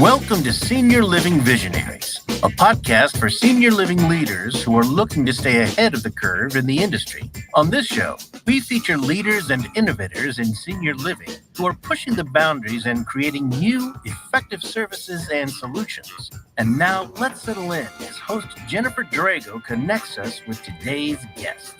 Welcome to Senior Living Visionaries, a podcast for senior living leaders who are looking to stay ahead of the curve in the industry. On this show, we feature leaders and innovators in senior living who are pushing the boundaries and creating new, effective services and solutions. And now, let's settle in as host Jennifer Drago connects us with today's guests.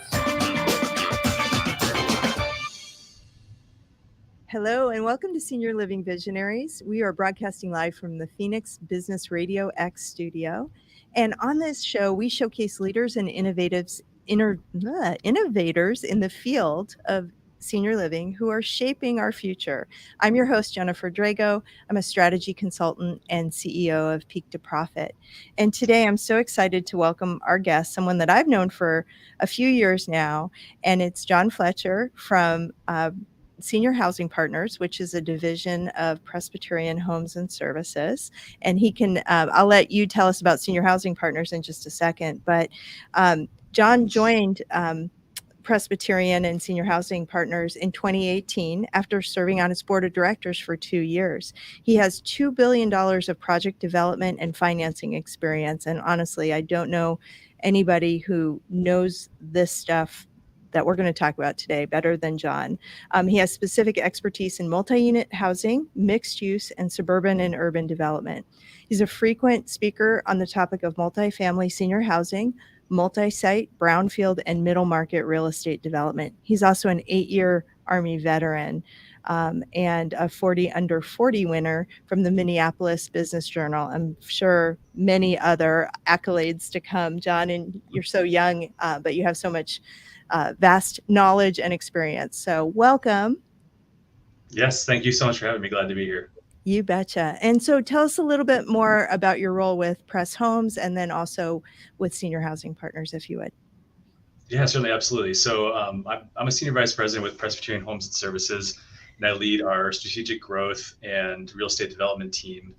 Hello and welcome to Senior Living Visionaries. We are broadcasting live from the Phoenix Business Radio X studio. And on this show, we showcase leaders and innovators in the field of senior living who are shaping our future. I'm your host, Jennifer Drago. I'm a strategy consultant and CEO of Peak to Profit. And today I'm so excited to welcome our guest, someone that I've known for a few years now, and it's Jon Fletcher from Senior Housing Partners, which is a division of Presbyterian Homes and Services. And he can, I'll let you tell us about Senior Housing Partners in just a second, but Jon joined Presbyterian and Senior Housing Partners in 2018 after serving on its board of directors for 2 years. He has $2 billion of project development and financing experience. And honestly, I don't know anybody who knows this stuff that we're going to talk about today better than Jon. He has specific expertise in multi-unit housing, mixed use, and suburban and urban development. He's a frequent speaker on the topic of multifamily senior housing, multi-site, brownfield, and middle market real estate development. He's also an 8-year Army veteran and a 40 under 40 winner from the Minneapolis Business Journal. I'm sure many other accolades to come, Jon, and you're so young, but you have so much vast knowledge and experience. So welcome. Yes, thank you so much for having me. Glad to be here. You betcha. And so tell us a little bit more about your role with Press Homes and then also with Senior Housing Partners, if you would. Yeah, certainly, absolutely. So I'm a senior vice president with Presbyterian Homes and Services, and I lead our strategic growth and real estate development team,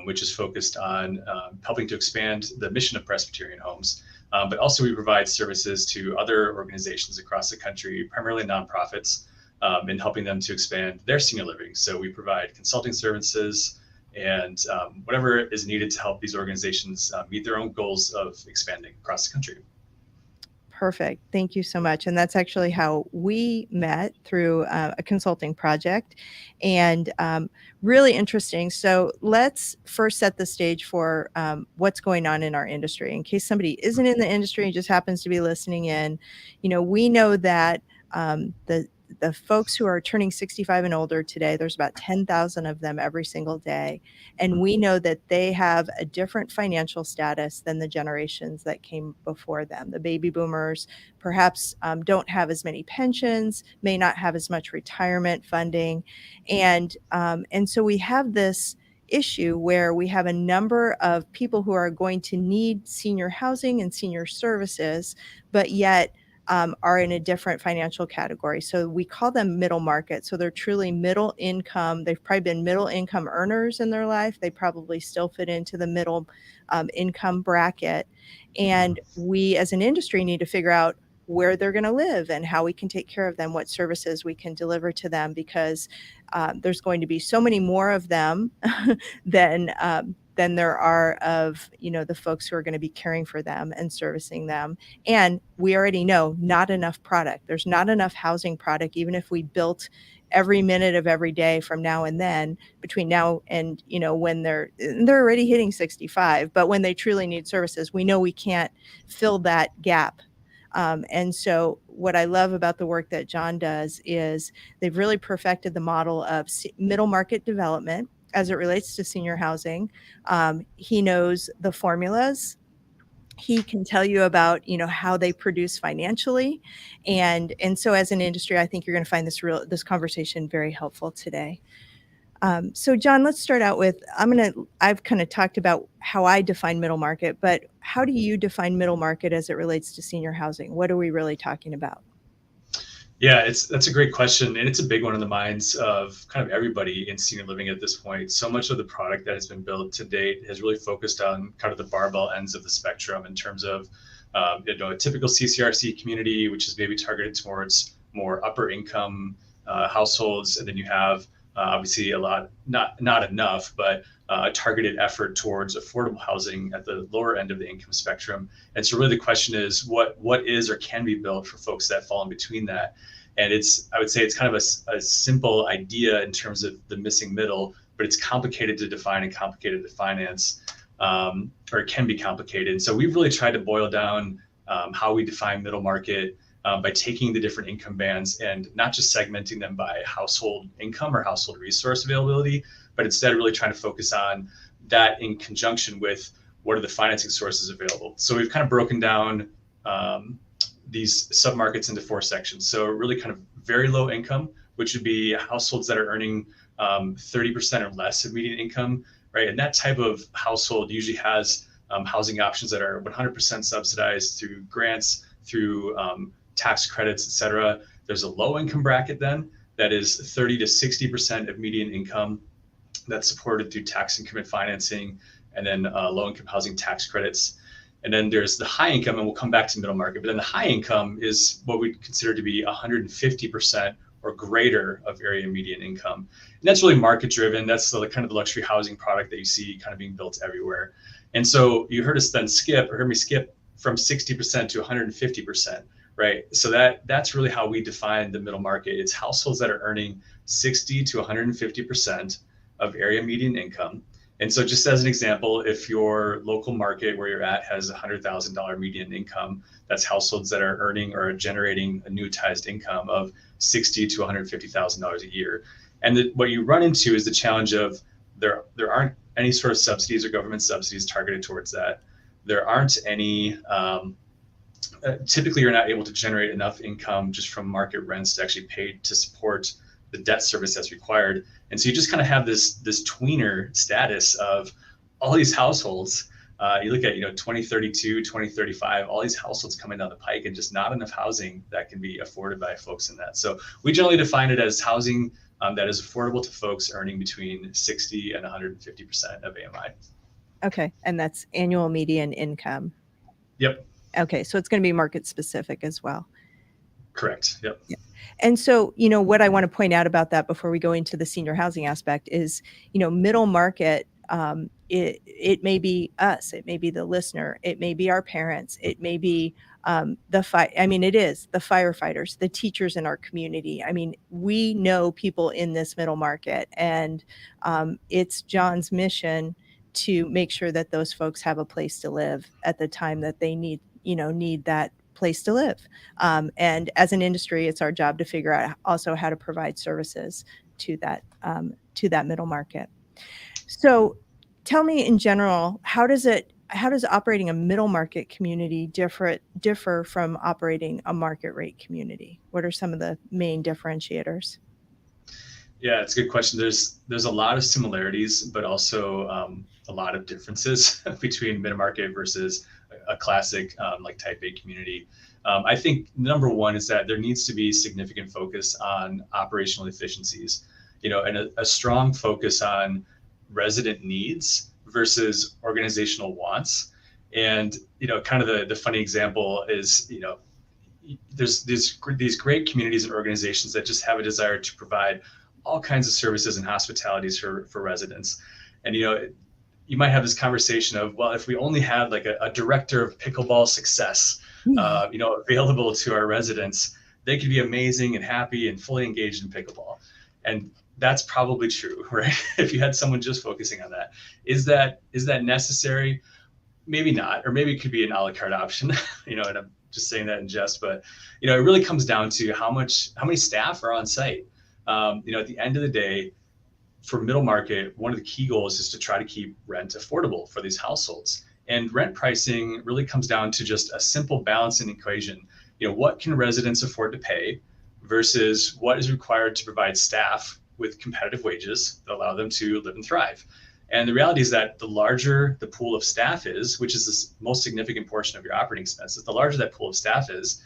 which is focused on helping to expand the mission of Presbyterian Homes. But also we provide services to other organizations across the country, primarily nonprofits, in helping them to expand their senior living. So we provide consulting services and whatever is needed to help these organizations meet their own goals of expanding across the country. Perfect. Thank you so much. And that's actually how we met, through a consulting project, and really interesting. So let's first set the stage for what's going on in our industry. In case somebody isn't in the industry and just happens to be listening in, we know that the folks who are turning 65 and older today, there's about 10,000 of them every single day. And we know that they have a different financial status than the generations that came before them. The baby boomers perhaps don't have as many pensions, may not have as much retirement funding. And so we have this issue where we have a number of people who are going to need senior housing and senior services, but yet are in a different financial category. So we call them middle market. So they're truly middle income. They've probably been middle income earners in their life. They probably still fit into the middle income bracket. And we as an industry need to figure out where they're going to live and how we can take care of them, what services we can deliver to them, because there's going to be so many more of them than there are of, the folks who are going to be caring for them and servicing them. And we already know not enough product. There's not enough housing product, even if we built every minute of every day from now and then, between now and, when they're already hitting 65, but when they truly need services, we know we can't fill that gap. And so what I love about the work that Jon does is they've really perfected the model of middle market development as it relates to senior housing. He knows the formulas. He can tell you about, how they produce financially. And so as an industry, I think you're going to find this conversation very helpful today. So Jon, let's start out with, I've kind of talked about how I define middle market, but how do you define middle market as it relates to senior housing? What are we really talking about? Yeah, that's a great question. And it's a big one in the minds of kind of everybody in senior living at this point. So much of the product that has been built to date has really focused on kind of the barbell ends of the spectrum in terms of, a typical CCRC community, which is maybe targeted towards more upper income households. And then you have obviously a lot, not enough, but a targeted effort towards affordable housing at the lower end of the income spectrum. And so really the question is what is or can be built for folks that fall in between that. And I would say it's kind of a simple idea in terms of the missing middle, but it's complicated to define and complicated to finance, or it can be complicated. And so we've really tried to boil down how we define middle market by taking the different income bands and not just segmenting them by household income or household resource availability, but instead really trying to focus on that in conjunction with what are the financing sources available. So we've kind of broken down these submarkets into 4 sections. So really kind of very low income, which would be households that are earning 30% or less of median income, right? And that type of household usually has housing options that are 100% subsidized through grants, through tax credits, et cetera. There's a low income bracket then that is 30 to 60% of median income that's supported through tax increment financing, and then low income housing tax credits. And then there's the high income, and we'll come back to middle market, but then the high income is what we consider to be 150% or greater of area median income. And that's really market driven. That's the kind of the luxury housing product that you see kind of being built everywhere. And so you heard me skip from 60% to 150%, right? So that's really how we define the middle market. It's households that are earning 60 to 150% of area median income. And so just as an example, if your local market where you're at has $100,000 median income, that's households that are earning or generating annuitized income of $60,000 to $150,000 a year. And what you run into is the challenge of there aren't any sort of subsidies or government subsidies targeted towards that. There aren't any, typically you're not able to generate enough income just from market rents to actually pay to support the debt service that's required. And so you just kind of have this tweener status of all these households. You look at 2032, 2035, all these households coming down the pike, and just not enough housing that can be afforded by folks in that. So we generally define it as housing that is affordable to folks earning between 60 and 150% of AMI. Okay, and that's annual median income. Yep. Okay, so it's going to be market specific as well. Correct. Yep. Yeah. And so, what I want to point out about that before we go into the senior housing aspect is, middle market, it may be us, it may be the listener, it may be our parents, it may be it is the firefighters, the teachers in our community. I mean, we know people in this middle market, and it's Jon's mission to make sure that those folks have a place to live at the time that they need that place to live. And as an industry, it's our job to figure out also how to provide services to that middle market. So tell me in general, how does operating a middle market community differ from operating a market rate community? What are some of the main differentiators? Yeah, it's a good question. There's a lot of similarities, but also a lot of differences between mid-market versus a classic like type A community. I think number one is that there needs to be significant focus on operational efficiencies, and a strong focus on resident needs versus organizational wants. And, kind of the funny example is, there's these great communities and organizations that just have a desire to provide all kinds of services and hospitalities for residents. And, you might have this conversation of, well, if we only had like a director of pickleball success, available to our residents, they could be amazing and happy and fully engaged in pickleball. And that's probably true, right? If you had someone just focusing on that. Is that necessary? Maybe not, or maybe it could be an a la carte option, and I'm just saying that in jest, but, it really comes down to how many staff are on site. At the end of the day, for middle market, one of the key goals is to try to keep rent affordable for these households. And rent pricing really comes down to just a simple balancing equation. What can residents afford to pay versus what is required to provide staff with competitive wages that allow them to live and thrive. And the reality is that the larger the pool of staff is, which is the most significant portion of your operating expenses, the larger that pool of staff is,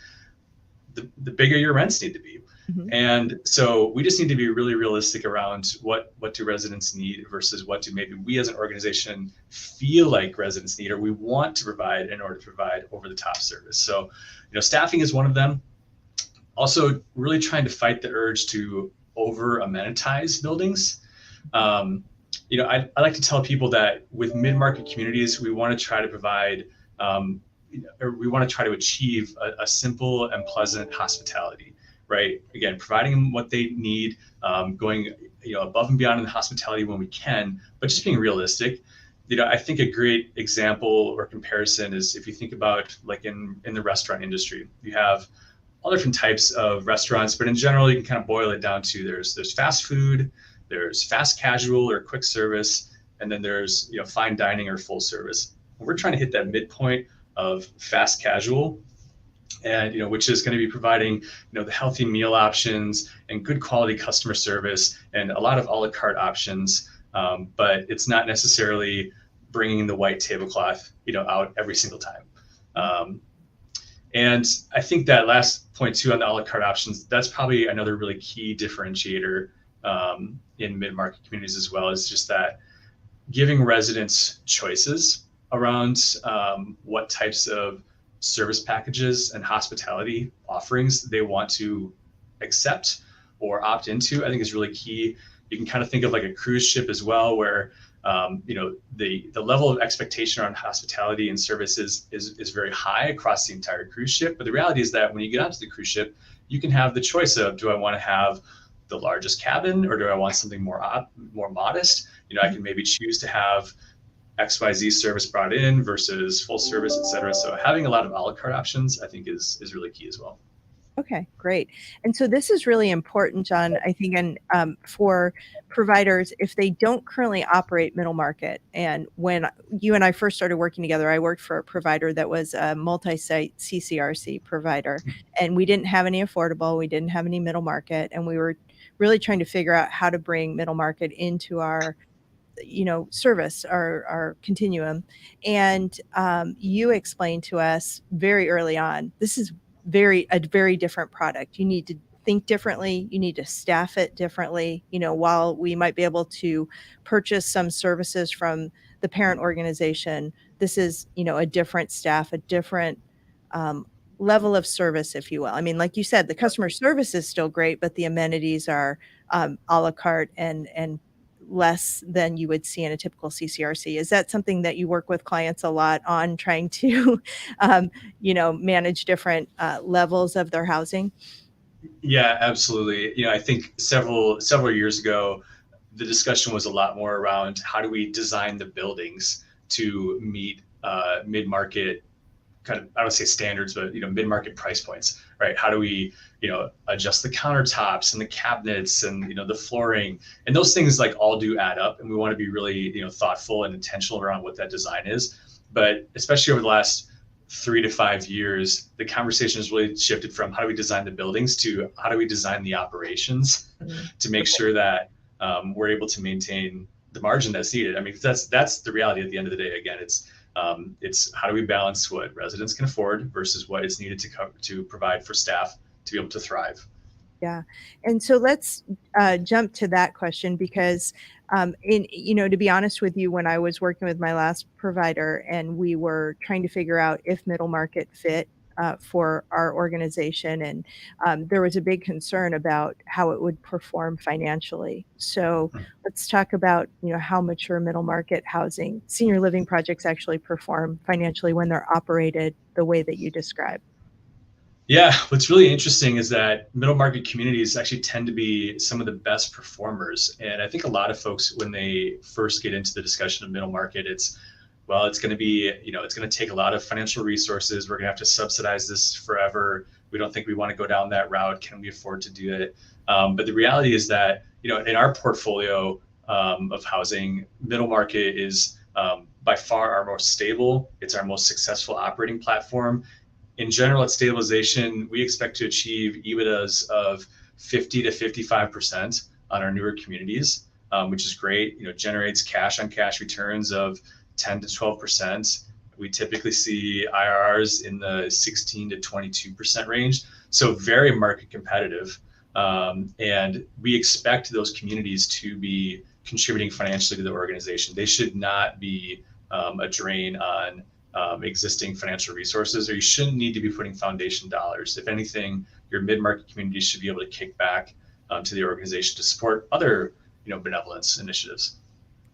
the bigger your rents need to be. Mm-hmm. And so we just need to be really realistic around what do residents need versus what do maybe we as an organization feel like residents need or we want to provide in order to provide over the top service. So, staffing is one of them. Also really trying to fight the urge to over amenitize buildings. I like to tell people that with mid-market communities, we want to try to provide, or we want to try to achieve a simple and pleasant hospitality, right? Again, providing them what they need, going above and beyond in the hospitality when we can, but just being realistic. I think a great example or comparison is if you think about like in the restaurant industry, you have all different types of restaurants, but in general, you can kind of boil it down to there's fast food, there's fast casual or quick service, and then there's fine dining or full service. And we're trying to hit that midpoint of fast casual, and which is going to be providing the healthy meal options and good quality customer service and a lot of a la carte options, but it's not necessarily bringing the white tablecloth out every single time. And I think that last point too on the a la carte options, that's probably another really key differentiator in mid-market communities as well, is just that giving residents choices around what types of service packages and hospitality offerings they want to accept or opt into, I think is really key. You can kind of think of like a cruise ship as well, where the level of expectation around hospitality and services is very high across the entire cruise ship. But the reality is that when you get onto the cruise ship, you can have the choice of, do I want to have the largest cabin, or do I want something more modest? I can maybe choose to have XYZ service brought in versus full service, et cetera. So having a lot of a la carte options, I think is really key as well. Okay, great. And so this is really important, Jon, I think, and for providers, if they don't currently operate middle market. And when you and I first started working together, I worked for a provider that was a multi-site CCRC provider, and we didn't have any affordable, we didn't have any middle market, and we were really trying to figure out how to bring middle market into our service, our continuum. And you explained to us very early on, this is a very different product. You need to think differently. You need to staff it differently. While we might be able to purchase some services from the parent organization, this is, a different staff, a different level of service, if you will. I mean, like you said, the customer service is still great, but the amenities are a la carte and less than you would see in a typical CCRC. Is that something that you work with clients a lot on, trying to, manage different levels of their housing? Yeah, absolutely. I think several years ago, the discussion was a lot more around how do we design the buildings to meet mid-market kind of, I don't say standards, but mid-market price points, right? How do we adjust the countertops and the cabinets and the flooring, and those things like all do add up, and we want to be really thoughtful and intentional around what that design is. But especially over the last 3 to 5 years, the conversation has really shifted from how do we design the buildings to how do we design the operations to make sure that we're able to maintain the margin that's needed. I mean, that's the reality at the end of the day. Again, it's how do we balance what residents can afford versus what is needed to provide for staff to be able to thrive. Yeah. And so let's jump to that question, because to be honest with you, when I was working with my last provider and we were trying to figure out if middle market fit for our organization, and there was a big concern about how it would perform financially. So let's talk about how mature middle market housing, senior living projects actually perform financially when they're operated the way that you described. Yeah, what's really interesting is that middle market communities actually tend to be some of the best performers. And I think a lot of folks, when they first get into the discussion of middle market, it's going to be, it's going to take a lot of financial resources. We're going to have to subsidize this forever. We don't think we want to go down that route. Can we afford to do it? But the reality is that, in our portfolio of housing, middle market is by far our most stable. It's our most successful operating platform. In general, at stabilization, we expect to achieve EBITDAs of 50 to 55% on our newer communities, which is great. Generates cash on cash returns of 10 to 12%. We typically see IRRs in the 16 to 22% range. So very market competitive. And we expect those communities to be contributing financially to the organization. They should not be a drain on existing financial resources, or you shouldn't need to be putting foundation dollars. If anything, your mid-market communities should be able to kick back to the organization to support other, benevolence initiatives.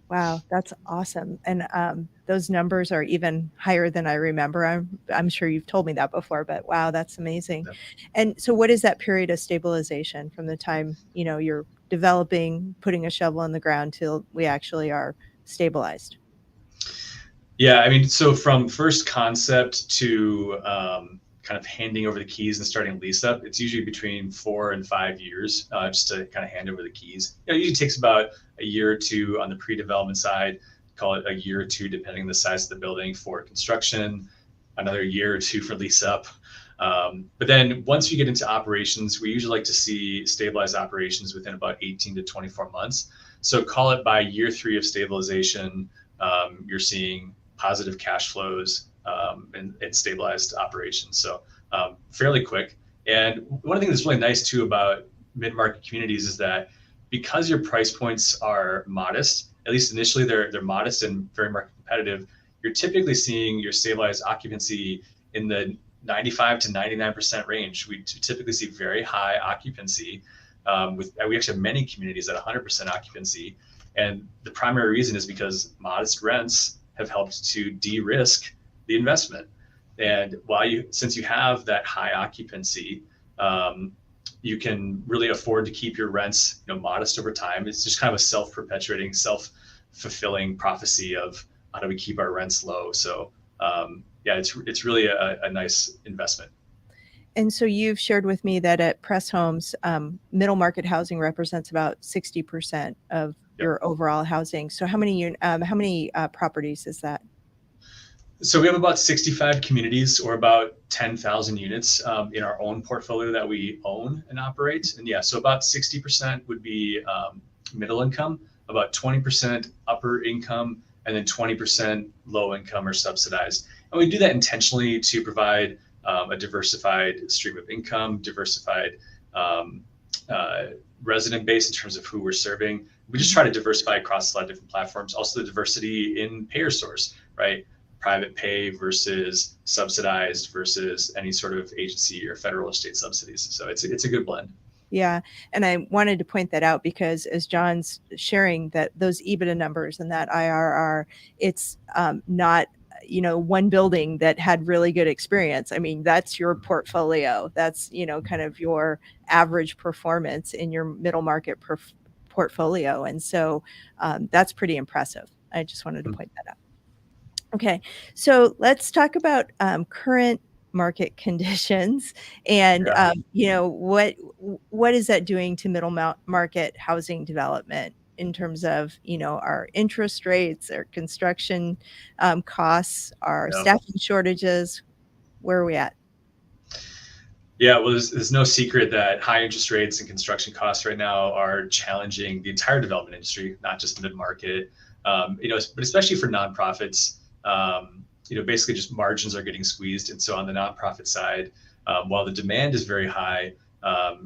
Wow, that's awesome. And those numbers are even higher than I remember. I'm sure you've told me that before, but wow, that's amazing. Yeah. And so what is that period of stabilization from the time, you're developing, putting a shovel in the ground till we actually are stabilized? Yeah, I mean, so from first concept to kind of handing over the keys and starting lease up, it's usually between 4 and 5 years just to kind of hand over the keys. It usually takes about a year or two on the pre-development side, call it a year or two, depending on the size of the building for construction, another year or two for lease up. But then once you get into operations, we usually like to see stabilized operations within about 18 to 24 months. So call it by year 3 of stabilization, you're seeing positive cash flows and stabilized operations. So fairly quick. And one of the things that's really nice too about mid-market communities is that because your price points are modest, at least initially they're modest and very market competitive, you're typically seeing your stabilized occupancy in the 95 to 99% range. We typically see very high occupancy. We actually have many communities at 100% occupancy. And the primary reason is because modest rents have helped to de-risk the investment. And since you have that high occupancy, you can really afford to keep your rents, modest over time. It's just kind of a self-perpetuating, self-fulfilling prophecy of how do we keep our rents low. So it's really a nice investment. And so you've shared with me that at Press Homes, middle market housing represents about 60% of your overall housing. So how many properties is that? So we have about 65 communities, or about 10,000 units in our own portfolio that we own and operate. And so about 60% would be middle income, about 20% upper income, and then 20% low income or subsidized. And we do that intentionally to provide a diversified stream of income, diversified resident base in terms of who we're serving. We just try to diversify across a lot of different platforms. Also the diversity in payer source, right? Private pay versus subsidized versus any sort of agency or federal or state subsidies. So it's a good blend. Yeah. And I wanted to point that out because as John's sharing that those EBITDA numbers and that IRR, it's not, one building that had really good experience. I mean, that's your portfolio. That's, kind of your average performance in your middle market portfolio. And so that's pretty impressive. I just wanted to point that out. Okay, so let's talk about current market conditions and what is that doing to middle market housing development in terms of our interest rates, our construction costs, our staffing shortages. Where are we at? Yeah, well, there's no secret that high interest rates and construction costs right now are challenging the entire development industry, not just the mid-market. But especially for nonprofits. Basically just margins are getting squeezed. And so on the nonprofit side, while the demand is very high, a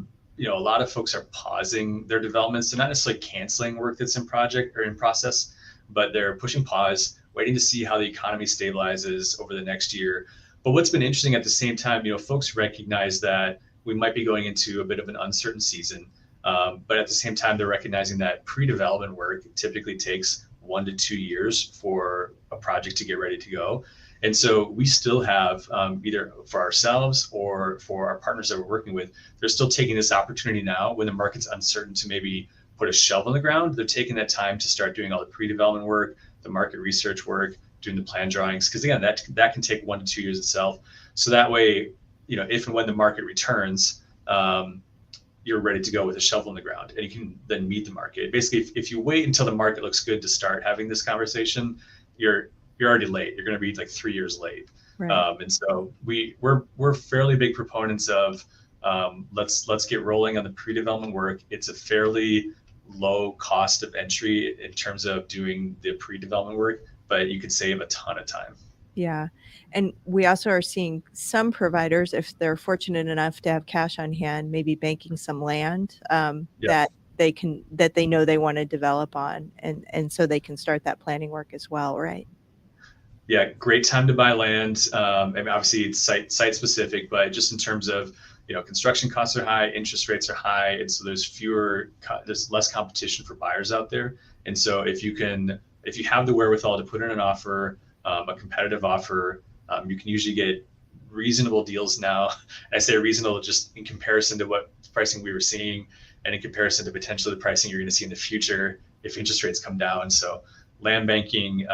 lot of folks are pausing their developments. They're not necessarily canceling work that's in project or in process, but they're pushing pause, waiting to see how the economy stabilizes over the next year. But what's been interesting at the same time, folks recognize that we might be going into a bit of an uncertain season. But at the same time, they're recognizing that pre-development work typically takes 1 to 2 years for a project to get ready to go. And so we still have either for ourselves or for our partners that we're working with, they're still taking this opportunity now when the market's uncertain to maybe put a shovel in the ground. They're taking that time to start doing all the pre-development work, the market research work, doing the plan drawings. Because again, that can take 1 to 2 years itself. So that way, if and when the market returns, you're ready to go with a shovel in the ground and you can then meet the market. Basically, if you wait until the market looks good to start having this conversation, you're already late. You're going to be like 3 years late. Right. And so we're fairly big proponents of let's get rolling on the pre-development work. It's a fairly low cost of entry in terms of doing the pre-development work, but you could save a ton of time. Yeah. And we also are seeing some providers, if they're fortunate enough to have cash on hand, maybe banking some land that they know they want to develop on. And so they can start that planning work as well, right? Yeah, great time to buy land. I mean, obviously it's site specific, but just in terms of construction costs are high, interest rates are high, and so there's less competition for buyers out there. And so if you have the wherewithal to put in an offer, a competitive offer, you can usually get reasonable deals now. I say reasonable just in comparison to what pricing we were seeing, and in comparison to potentially the pricing you're going to see in the future if interest rates come down. So land banking,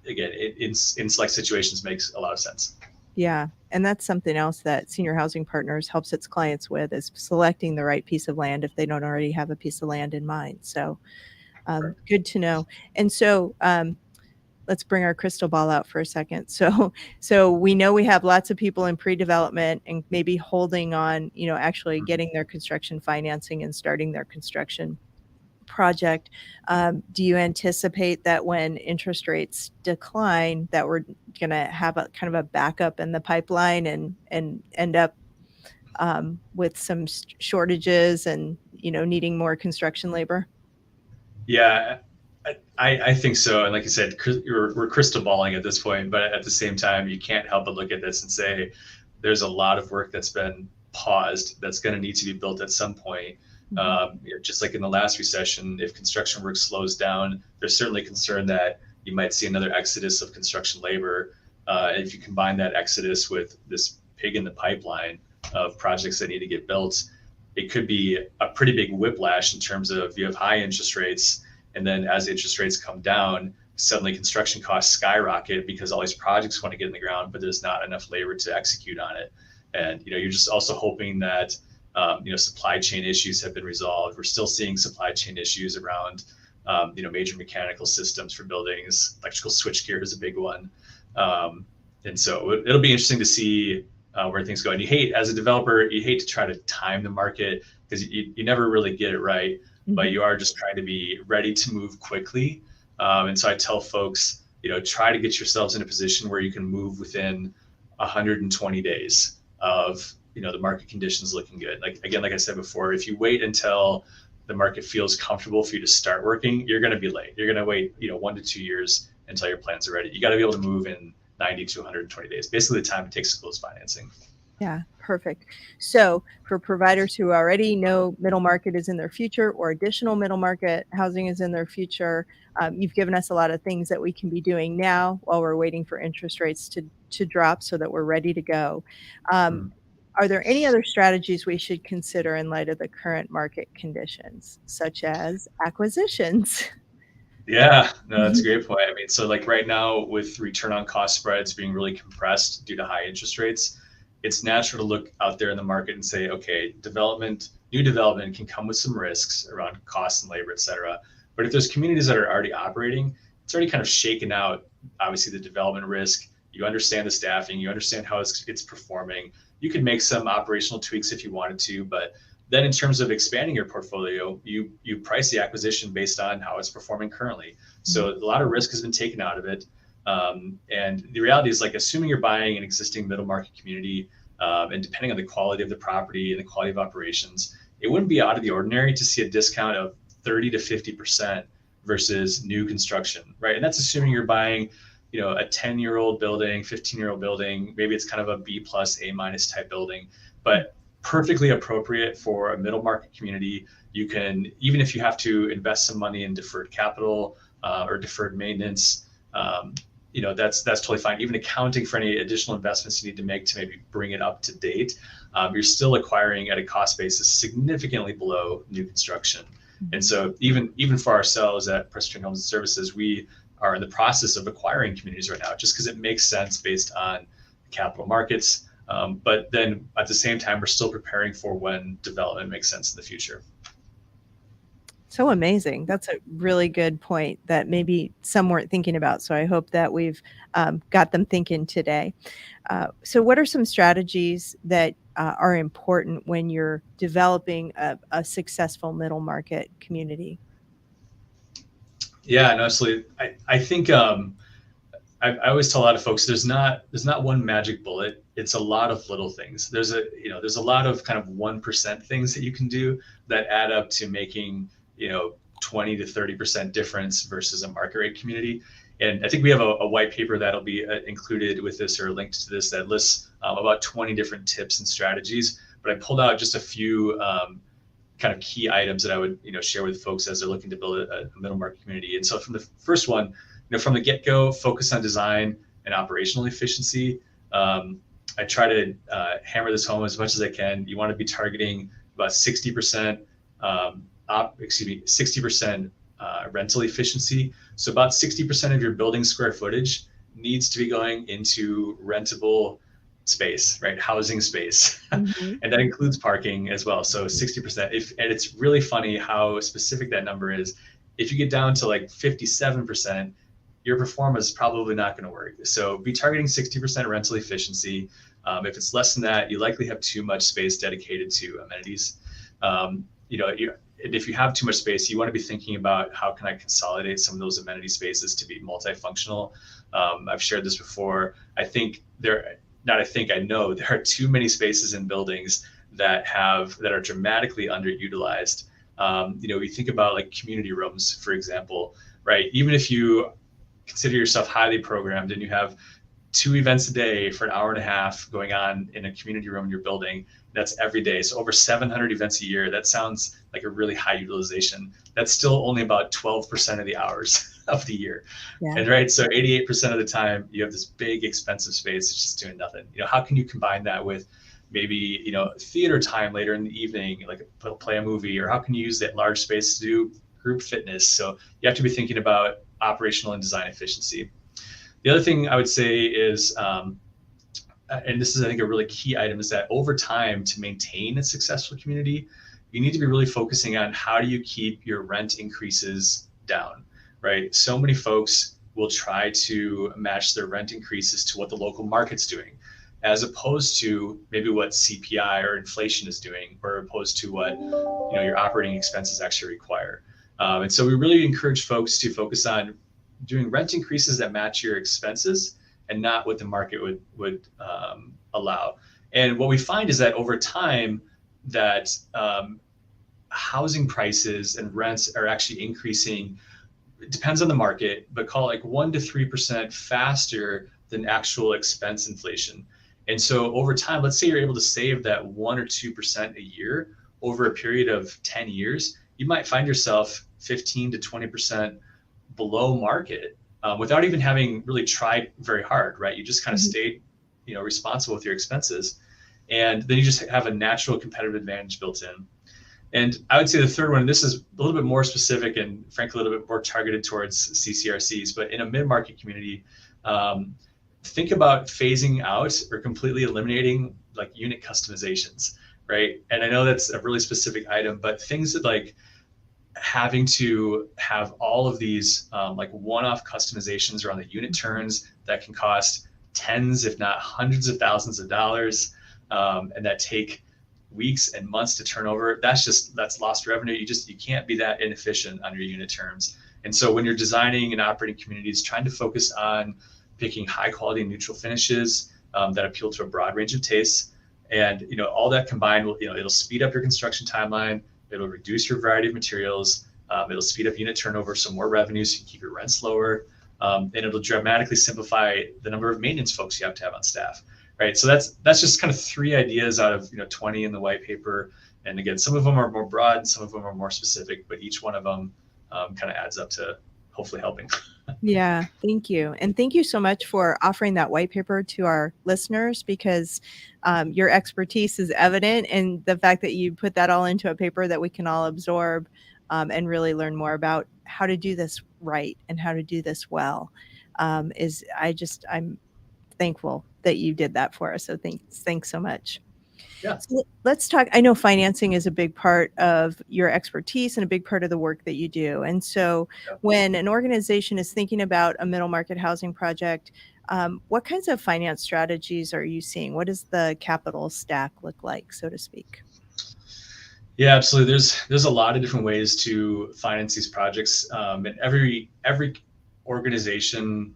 again, in select situations makes a lot of sense. Yeah. And that's something else that Senior Housing Partners helps its clients with, is selecting the right piece of land if they don't already have a piece of land in mind. So good to know. And so let's bring our crystal ball out for a second. So we know we have lots of people in pre-development and maybe holding on, actually getting their construction financing and starting their construction project. Do you anticipate that when interest rates decline, that we're going to have a kind of a backup in the pipeline and end up with some shortages and, needing more construction labor? Yeah, I think so. And like you said, we're crystal balling at this point, but at the same time, you can't help but look at this and say, there's a lot of work that's been paused that's going to need to be built at some point. Just like in the last recession, if construction work slows down, there's certainly concern that you might see another exodus of construction labor. If you combine that exodus with this pig in the pipeline of projects that need to get built, it could be a pretty big whiplash in terms of you have high interest rates, and then as interest rates come down, suddenly construction costs skyrocket because all these projects want to get in the ground, but there's not enough labor to execute on it. And you're just also hoping that supply chain issues have been resolved. We're still seeing supply chain issues around major mechanical systems for buildings. Electrical switchgear is a big one. And so it'll be interesting to see where things go. And as a developer, you hate to try to time the market because you never really get it right, but you are just trying to be ready to move quickly. And so I tell folks, try to get yourselves in a position where you can move within 120 days of the market conditions looking good. Like I said before, if you wait until the market feels comfortable for you to start working, you're going to be late. You're going to wait 1 to 2 years until your plans are ready. You got to be able to move in 90 to 120 days, basically the time it takes to close financing. Yeah, perfect. So for providers who already know middle market is in their future, or additional middle market housing is in their future, you've given us a lot of things that we can be doing now while we're waiting for interest rates to drop so that we're ready to go. Are there any other strategies we should consider in light of the current market conditions, such as acquisitions? Yeah, no, that's a great point. I mean, so like right now with return on cost spreads being really compressed due to high interest rates, it's natural to look out there in the market and say, okay, new development can come with some risks around costs and labor, et cetera. But if there's communities that are already operating, it's already kind of shaken out, obviously, the development risk. You understand the staffing, you understand how it's performing. You could make some operational tweaks if you wanted to, but then in terms of expanding your portfolio, you price the acquisition based on how it's performing currently. So a lot of risk has been taken out of it. And the reality is, like, assuming you're buying an existing middle market community, and depending on the quality of the property and the quality of operations, it wouldn't be out of the ordinary to see a discount of 30 to 50% versus new construction, right? And that's assuming you're buying a 10-year-old building, 15-year-old building, maybe it's kind of a B plus, A minus type building, but perfectly appropriate for a middle market community. You can, even if you have to invest some money in deferred capital or deferred maintenance, that's totally fine. Even accounting for any additional investments you need to make to maybe bring it up to date, you're still acquiring at a cost basis significantly below new construction. And so even for ourselves at Presbyterian Homes and Services, we are in the process of acquiring communities right now, just because it makes sense based on the capital markets. But then at the same time, we're still preparing for when development makes sense in the future. So amazing. That's a really good point that maybe some weren't thinking about. So I hope that we've got them thinking today. So what are some strategies that are important when you're developing a successful middle market community? Yeah, no, absolutely. I think I always tell a lot of folks there's not one magic bullet. It's a lot of little things. There's a lot of kind of 1% things that you can do that add up to making 20 to 30% difference versus a market rate community. And I think we have a white paper that'll be included with this or linked to this that lists about 20 different tips and strategies. but I pulled out just a few kind of key items that I would share with folks as they're looking to build a middle market community. And so from the first one, from the get-go, focus on design and operational efficiency. I try to hammer this home as much as I can. You want to be targeting about 60% 60% rental efficiency. So about 60% of your building square footage needs to be going into rentable space, right? Housing space. Mhm. And that includes parking as well. So 60%. And it's really funny how specific that number is. If you get down to like 57%, your performance is probably not going to work. So be targeting 60% rental efficiency. If it's less than that, you likely have too much space dedicated to amenities. If you have too much space, you want to be thinking about how can I consolidate some of those amenity spaces to be multifunctional. I've shared this before. I know there are too many spaces in buildings that are dramatically underutilized. You think about like community rooms, for example, right? Even if you consider yourself highly programmed and you have 2 events a day for an hour and a half going on in a community room in your building, that's every day. So over 700 events a year, that sounds like a really high utilization. That's still only about 12% of the hours of the year. Yeah. And right, so 88% of the time you have this big expensive space that's just doing nothing. How can you combine that with maybe, theater time later in the evening, like play a movie, or how can you use that large space to do group fitness? So you have to be thinking about operational and design efficiency. The other thing I would say is, and this is, I think, a really key item, is that over time, to maintain a successful community, you need to be really focusing on how do you keep your rent increases down, right? So many folks will try to match their rent increases to what the local market's doing, as opposed to maybe what CPI or inflation is doing, or opposed to what your operating expenses actually require. And so we really encourage folks to focus on doing rent increases that match your expenses and not what the market would allow. And what we find is that over time, that housing prices and rents are actually increasing. It depends on the market, but call it like 1% to 3% faster than actual expense inflation. And so over time, let's say you're able to save that 1 or 2% a year over a period of 10 years, you might find yourself 15 to 20% below market without even having really tried very hard, right? You just kind of stayed, responsible with your expenses. And then you just have a natural competitive advantage built in. And I would say the third one, this is a little bit more specific and frankly, a little bit more targeted towards CCRCs, but in a mid-market community, think about phasing out or completely eliminating like unit customizations, right? And I know that's a really specific item, but things that like having to have all of these like one-off customizations around the unit turns that can cost tens, if not hundreds of thousands of dollars, and that take weeks and months to turn over, that's lost revenue. You can't be that inefficient on your unit terms. And so when you're designing and operating communities, trying to focus on picking high quality and neutral finishes that appeal to a broad range of tastes, and all that combined will it'll speed up your construction timeline. It'll reduce your variety of materials. It'll speed up unit turnover, so more revenue, so you can keep your rents lower. And it'll dramatically simplify the number of maintenance folks you have to have on staff, right? So that's just kind of 3 ideas out of 20 in the white paper. And again, some of them are more broad, and some of them are more specific, but each one of them kind of adds up to hopefully helping. Yeah, thank you. And thank you so much for offering that white paper to our listeners, because your expertise is evident, and the fact that you put that all into a paper that we can all absorb and really learn more about how to do this right and how to do this well I'm thankful that you did that for us. So thanks so much. Yeah. So let's talk. I know financing is a big part of your expertise and a big part of the work that you do. And so when an organization is thinking about a middle market housing project, what kinds of finance strategies are you seeing? What does the capital stack look like, so to speak? Yeah, absolutely. There's a lot of different ways to finance these projects. And every organization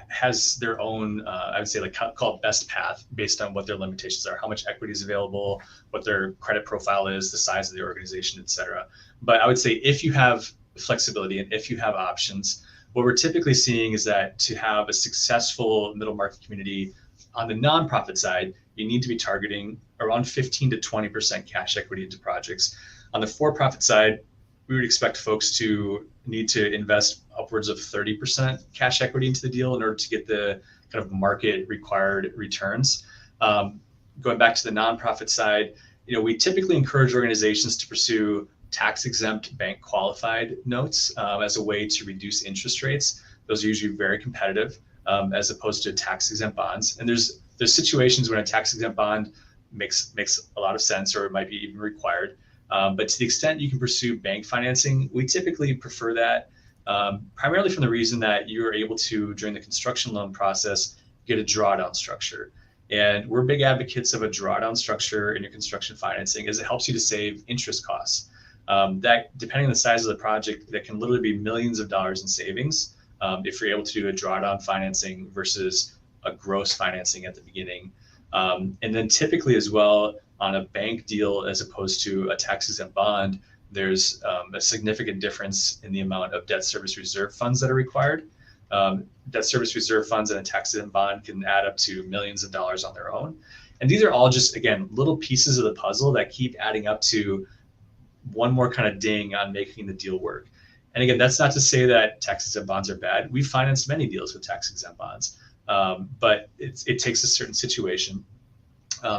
has their own, I would say, like called best path based on what their limitations are, how much equity is available, what their credit profile is, the size of the organization, et cetera. But I would say if you have flexibility and if you have options, what we're typically seeing is that to have a successful middle market community on the nonprofit side, you need to be targeting around 15 to 20% cash equity into projects. On the for-profit side, we would expect folks to need to invest upwards of 30% cash equity into the deal in order to get the kind of market required returns. Going back to the nonprofit side, we typically encourage organizations to pursue tax-exempt bank qualified notes as a way to reduce interest rates. Those are usually very competitive as opposed to tax-exempt bonds. And there's situations when a tax-exempt bond makes a lot of sense, or it might be even required. But to the extent you can pursue bank financing, we typically prefer that, primarily from the reason that you're able to, during the construction loan process, get a drawdown structure. And we're big advocates of a drawdown structure in your construction financing, as it helps you to save interest costs. That, depending on the size of the project, that can literally be millions of dollars in savings if you're able to do a drawdown financing versus a gross financing at the beginning. And then typically as well, on a bank deal as opposed to a tax-exempt bond, there's a significant difference in the amount of debt service reserve funds that are required. Debt service reserve funds and a tax-exempt bond can add up to millions of dollars on their own. And these are all just, again, little pieces of the puzzle that keep adding up to one more kind of ding on making the deal work. And again, that's not to say that tax-exempt bonds are bad. We've financed many deals with tax-exempt bonds, but it takes a certain situation.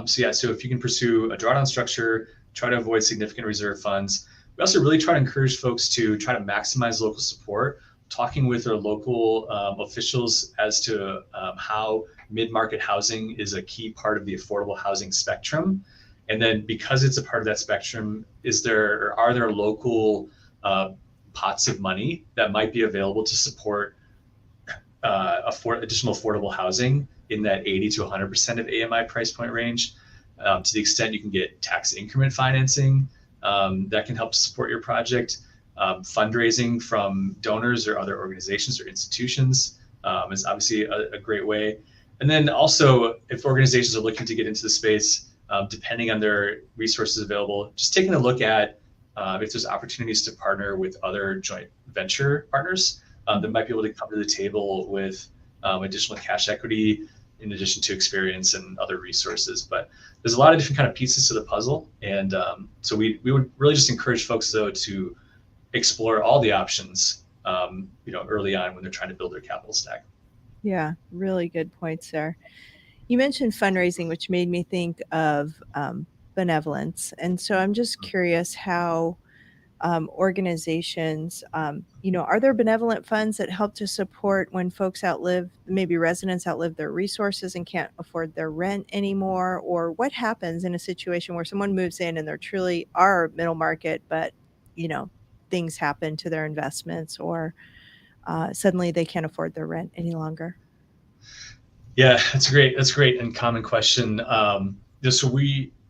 So if you can pursue a drawdown structure, try to avoid significant reserve funds. We also really try to encourage folks to try to maximize local support, talking with their local officials as to how mid-market housing is a key part of the affordable housing spectrum. And then because it's a part of that spectrum, are there local pots of money that might be available to support additional affordable housing in that 80 to 100% of AMI price point range? To the extent you can get tax increment financing that can help support your project. Fundraising from donors or other organizations or institutions is obviously a great way. And then also, if organizations are looking to get into the space, depending on their resources available, just taking a look at if there's opportunities to partner with other joint venture partners that might be able to come to the table with additional cash equity in addition to experience and other resources. But there's a lot of different kind of pieces to the puzzle. And so we would really just encourage folks, though, to explore all the options, early on when they're trying to build their capital stack. Yeah, really good points there. You mentioned fundraising, which made me think of benevolence. And so I'm just curious how organizations, are there benevolent funds that help to support when folks maybe residents outlive their resources and can't afford their rent anymore? Or what happens in a situation where someone moves in and they truly are middle market, but, things happen to their investments, or suddenly they can't afford their rent any longer? Yeah, that's great and common question. So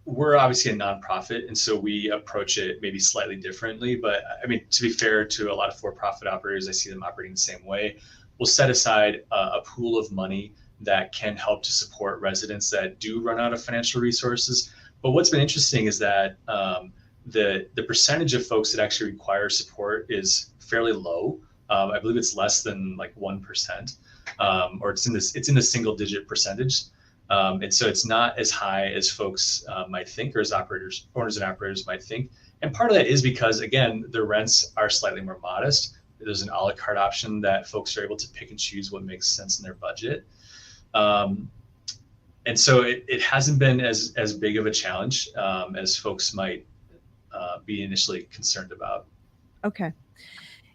we're obviously a nonprofit, and so we approach it maybe slightly differently. But I mean, to be fair to a lot of for-profit operators, I see them operating the same way. We'll set aside a pool of money that can help to support residents that do run out of financial resources. But what's been interesting is that the percentage of folks that actually require support is fairly low. I believe it's less than like 1%, or it's in the single digit percentage. And so it's not as high as folks might think, or as owners and operators might think. And part of that is because, again, the rents are slightly more modest. There's an a la carte option that folks are able to pick and choose what makes sense in their budget. And so it hasn't been as big of a challenge as folks might be initially concerned about. Okay.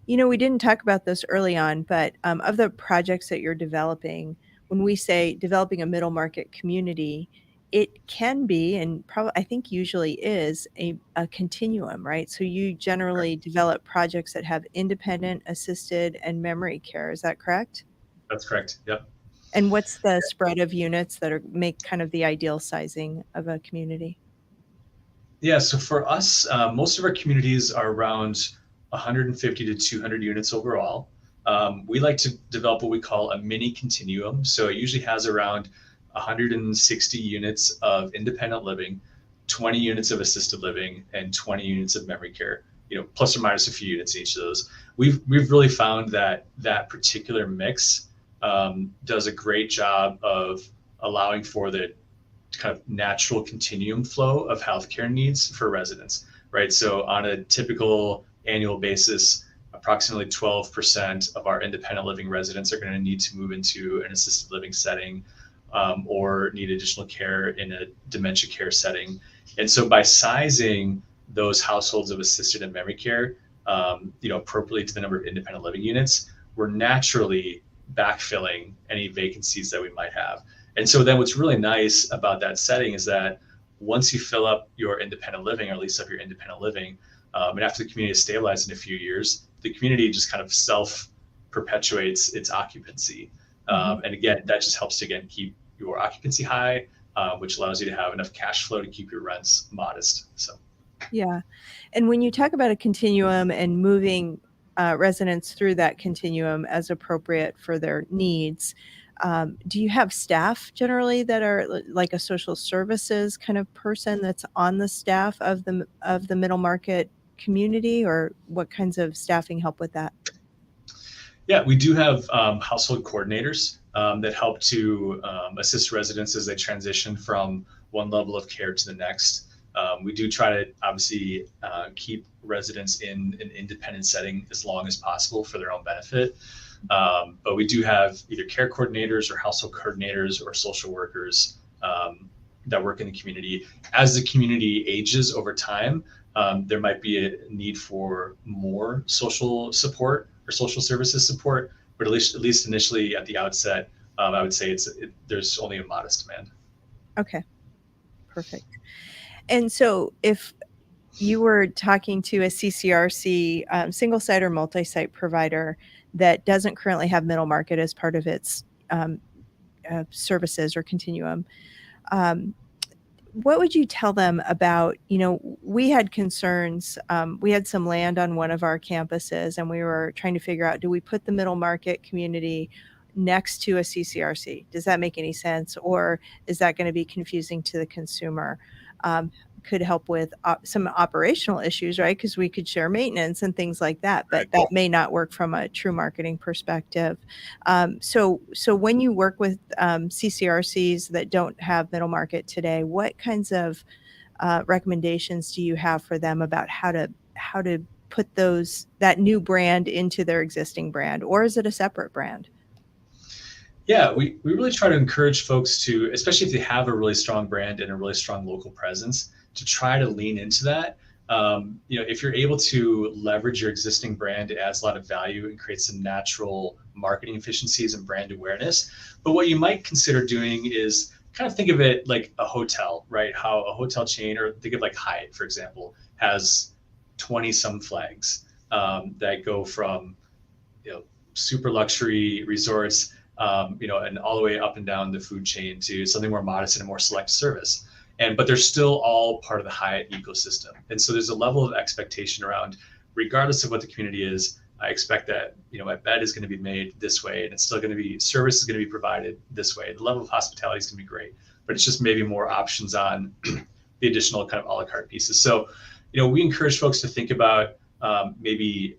We didn't talk about this early on, but of the projects that you're developing, when we say developing a middle market community, it can be, and probably I think usually is, a continuum, right? So you generally develop projects that have independent, assisted, and memory care. Is that correct? That's correct. Yep. And what's the spread of units that make kind of the ideal sizing of a community? Yeah, so for us, most of our communities are around 150 to 200 units overall. We like to develop what we call a mini continuum. So it usually has around 160 units of independent living, 20 units of assisted living, and 20 units of memory care, plus or minus a few units in each of those. We've really found that particular mix does a great job of allowing for the kind of natural continuum flow of healthcare needs for residents, right? So on a typical annual basis, approximately 12% of our independent living residents are going to need to move into an assisted living setting, or need additional care in a dementia care setting. And so by sizing those households of assisted and memory care, appropriately to the number of independent living units, we're naturally backfilling any vacancies that we might have. And so then what's really nice about that setting is that once you fill up your independent living, or lease up your independent living, and after the community is stabilized in a few years, the community just kind of self-perpetuates its occupancy. And again, that just helps to, again, keep your occupancy high, which allows you to have enough cash flow to keep your rents modest. So, yeah. And when you talk about a continuum and moving residents through that continuum as appropriate for their needs, do you have staff generally that are like a social services kind of person that's on the staff of the middle market community, or what kinds of staffing help with that? Yeah, we do have household coordinators that help to assist residents as they transition from one level of care to the next. We do try to obviously keep residents in an independent setting as long as possible for their own benefit. But we do have either care coordinators or household coordinators or social workers that work in the community. As the community ages over time, there might be a need for more social support or social services support, but at least initially at the outset, I would say there's only a modest demand. Okay, perfect. And so if you were talking to a CCRC, single site or multi-site provider that doesn't currently have middle market as part of its services or continuum, what would you tell them about, we had concerns, we had some land on one of our campuses, and we were trying to figure out, do we put the middle market community next to a CCRC? Does that make any sense? Or is that going to be confusing to the consumer? Could help with some operational issues, right? Because we could share maintenance and things like that, but that may not work from a true marketing perspective. So when you work with CCRCs that don't have middle market today, what kinds of recommendations do you have for them about how to put that new brand into their existing brand, or is it a separate brand? Yeah, we really try to encourage folks to, especially if they have a really strong brand and a really strong local presence, to try to lean into that. If you're able to leverage your existing brand, it adds a lot of value and creates some natural marketing efficiencies and brand awareness. But what you might consider doing is kind of think of it like a hotel, right? How a hotel chain, or think of like Hyatt, for example, has 20 some flags that go from super luxury resorts, and all the way up and down the food chain to something more modest and a more select service. But they're still all part of the Hyatt ecosystem. And so there's a level of expectation around, regardless of what the community is, I expect that, my bed is going to be made this way, and it's still going to be, service is going to be provided this way. The level of hospitality is going to be great, but it's just maybe more options on the additional kind of a la carte pieces. So, we encourage folks to think about maybe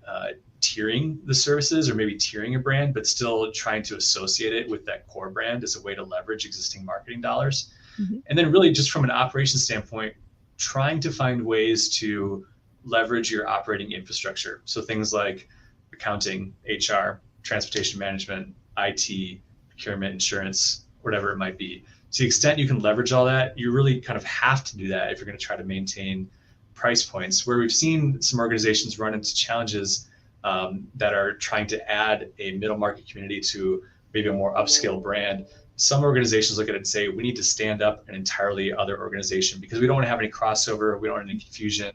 tiering the services, or maybe tiering a brand, but still trying to associate it with that core brand as a way to leverage existing marketing dollars. Mm-hmm. And then really just from an operations standpoint, trying to find ways to leverage your operating infrastructure. So things like accounting, HR, transportation management, IT, procurement, insurance, whatever it might be. To the extent you can leverage all that, you really kind of have to do that if you're going to try to maintain price points. Where we've seen some organizations run into challenges that are trying to add a middle market community to maybe a more upscale brand. Some organizations look at it and say, we need to stand up an entirely other organization because we don't want to have any crossover, we don't want any confusion,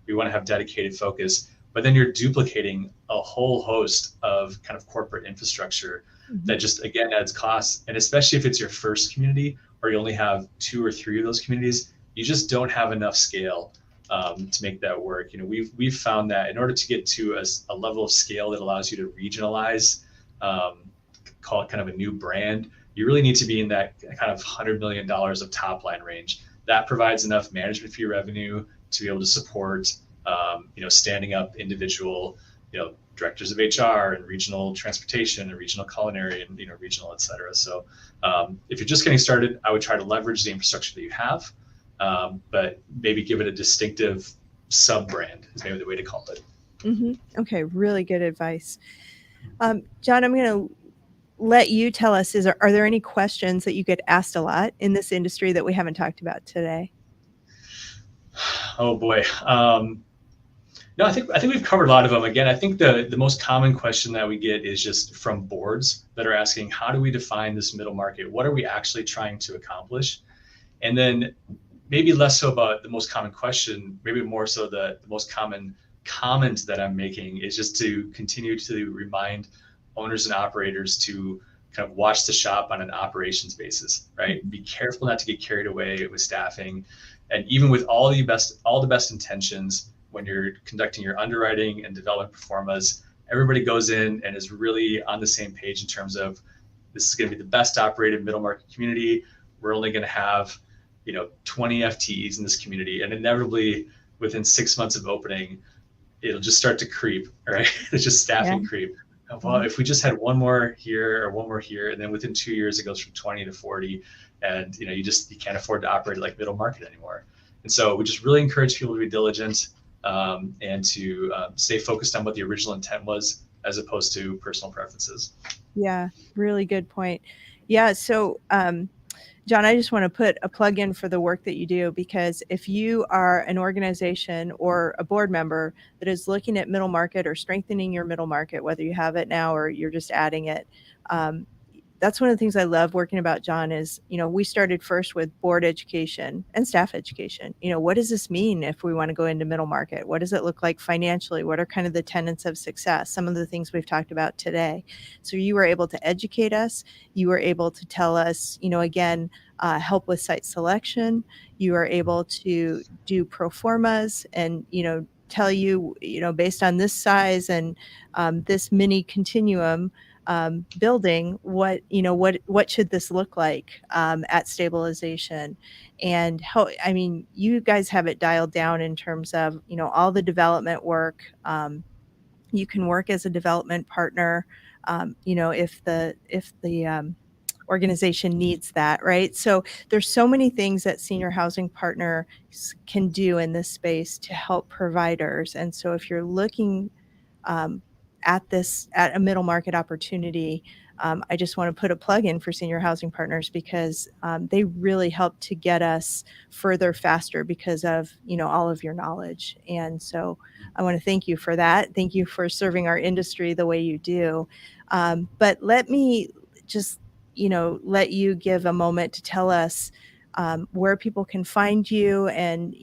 we want to have dedicated focus. But then you're duplicating a whole host of kind of corporate infrastructure that just, again, adds costs. And especially if it's your first community, or you only have 2 or 3 of those communities, you just don't have enough scale to make that work. We've found that in order to get to a level of scale that allows you to regionalize, call it kind of a new brand, you really need to be in that kind of $100 million of top line range. That provides enough management fee revenue to be able to support, standing up individual, directors of HR and regional transportation and regional culinary and, regional, et cetera. So if you're just getting started, I would try to leverage the infrastructure that you have, but maybe give it a distinctive sub-brand is maybe the way to call it. Okay, really good advice. Jon, I'm going to let you tell us, are there any questions that you get asked a lot in this industry that we haven't talked about today? Oh boy. No, I think we've covered a lot of them. Again, I think the most common question that we get is just from boards that are asking, how do we define this middle market? What are we actually trying to accomplish? And then maybe less so about the most common question, maybe more so the most common comment that I'm making is just to continue to remind owners and operators to kind of watch the shop on an operations basis, right? Be careful not to get carried away with staffing. And even with all the best intentions, when you're conducting your underwriting and development performas, everybody goes in and is really on the same page in terms of this is going to be the best operated middle market community. We're only going to have 20 FTEs in this community, and inevitably within 6 months of opening, it'll just start to creep, right? It's just staffing creep. Well, if we just had one more here or one more here, and then within 2 years it goes from 20 to 40, and you can't afford to operate like middle market anymore. And so we just really encourage people to be diligent and to stay focused on what the original intent was, as opposed to personal preferences. Yeah, really good point. Yeah, so Jon, I just want to put a plug in for the work that you do, because if you are an organization or a board member that is looking at middle market or strengthening your middle market, whether you have it now or you're just adding it, that's one of the things I love working about, Jon, is, we started first with board education and staff education. What does this mean if we want to go into middle market? What does it look like financially? What are kind of the tenets of success? Some of the things we've talked about today. So you were able to educate us. You were able to tell us, again, help with site selection. You were able to do pro formas and, tell you, based on this size and this mini continuum, building, what should this look like at stabilization, and how, you guys have it dialed down in terms of, all the development work. You can work as a development partner, if the organization needs that, right? So there's so many things that senior housing partners can do in this space to help providers. And so if you're looking at a middle market opportunity, I just want to put a plug in for senior housing partners, because they really help to get us further faster because of, all of your knowledge. And so I want to thank you for that. Thank you for serving our industry the way you do. But let me just, let you give a moment to tell us where people can find you and,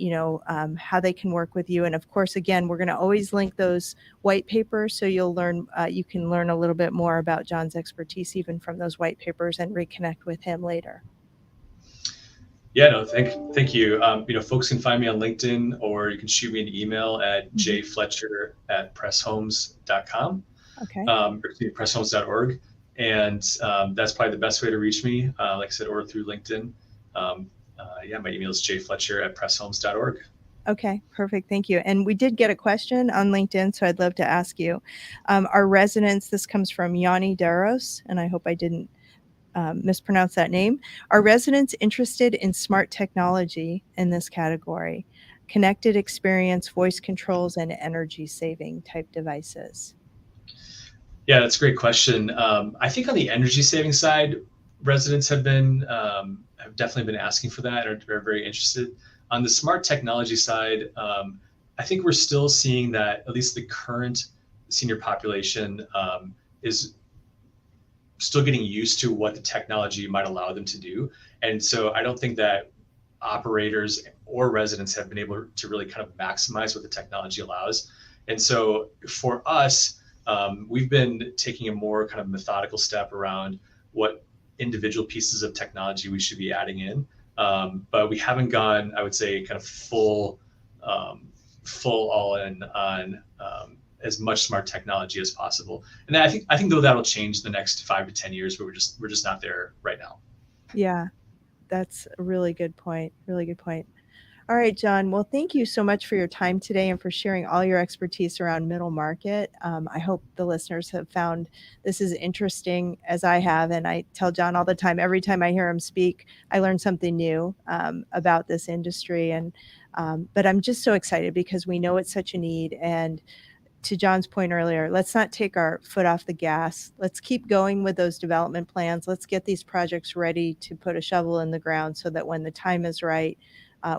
how they can work with you. And of course, again, we're going to always link those white papers, so you can learn a little bit more about Jon's expertise even from those white papers and reconnect with him later. Yeah, no, thank you. Folks can find me on LinkedIn, or you can shoot me an email at jfletcher@presshomes.com. Okay. Or presshomes.org. And that's probably the best way to reach me, like I said, or through LinkedIn. My email is jfletcher@presshomes.org. Okay, perfect. Thank you. And we did get a question on LinkedIn, so I'd love to ask you. Our residents, this comes from Yanni Daros, and I hope I didn't mispronounce that name. Are residents interested in smart technology in this category? Connected experience, voice controls, and energy saving type devices? Yeah, that's a great question. I think on the energy saving side, residents have definitely been asking for that, or are very interested. On the smart technology side, I think we're still seeing that at least the current senior population is still getting used to what the technology might allow them to do. And so I don't think that operators or residents have been able to really kind of maximize what the technology allows. And so for us, we've been taking a more kind of methodical step around what individual pieces of technology we should be adding in. But we haven't gone, I would say, kind of full all in on as much smart technology as possible. And I think though that'll change the next 5 to 10 years, but we're just not there right now. Yeah, that's a really good point. Really good point. All right, Jon. Well, thank you so much for your time today and for sharing all your expertise around middle market. I hope the listeners have found this as interesting as I have. And I tell Jon all the time, every time I hear him speak, I learn something new about this industry. But I'm just so excited because we know it's such a need. And to Jon's point earlier, let's not take our foot off the gas. Let's keep going with those development plans. Let's get these projects ready to put a shovel in the ground so that when the time is right,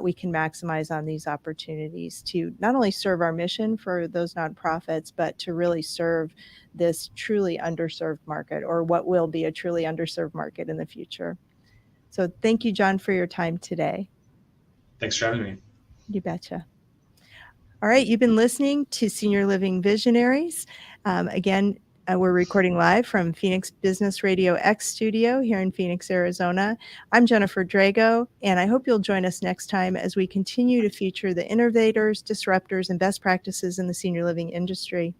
we can maximize on these opportunities to not only serve our mission for those nonprofits, but to really serve this truly underserved market, or what will be a truly underserved market in the future. So thank you, Jon, for your time today. Thanks for having me. You betcha. All right, you've been listening to Senior Living Visionaries. Again, we're recording live from Phoenix Business Radio X studio here in Phoenix, Arizona. I'm Jennifer Drago, and I hope you'll join us next time as we continue to feature the innovators, disruptors, and best practices in the senior living industry.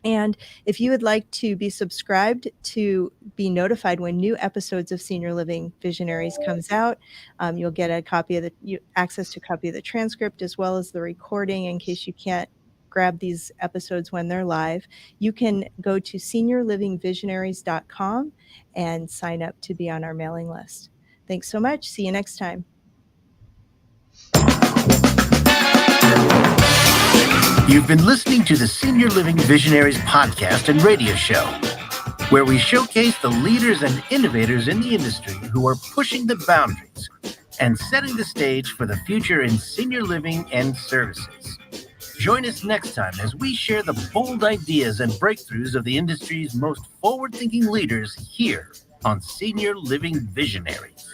And if you would like to be subscribed to be notified when new episodes of Senior Living Visionaries comes out, you'll get access to a copy of the transcript as well as the recording in case you can't grab these episodes when they're live. You can go to seniorlivingvisionaries.com and sign up to be on our mailing list. Thanks so much. See you next time. You've been listening to the Senior Living Visionaries podcast and radio show, where we showcase the leaders and innovators in the industry who are pushing the boundaries and setting the stage for the future in senior living and services. Join us next time as we share the bold ideas and breakthroughs of the industry's most forward-thinking leaders here on Senior Living Visionaries.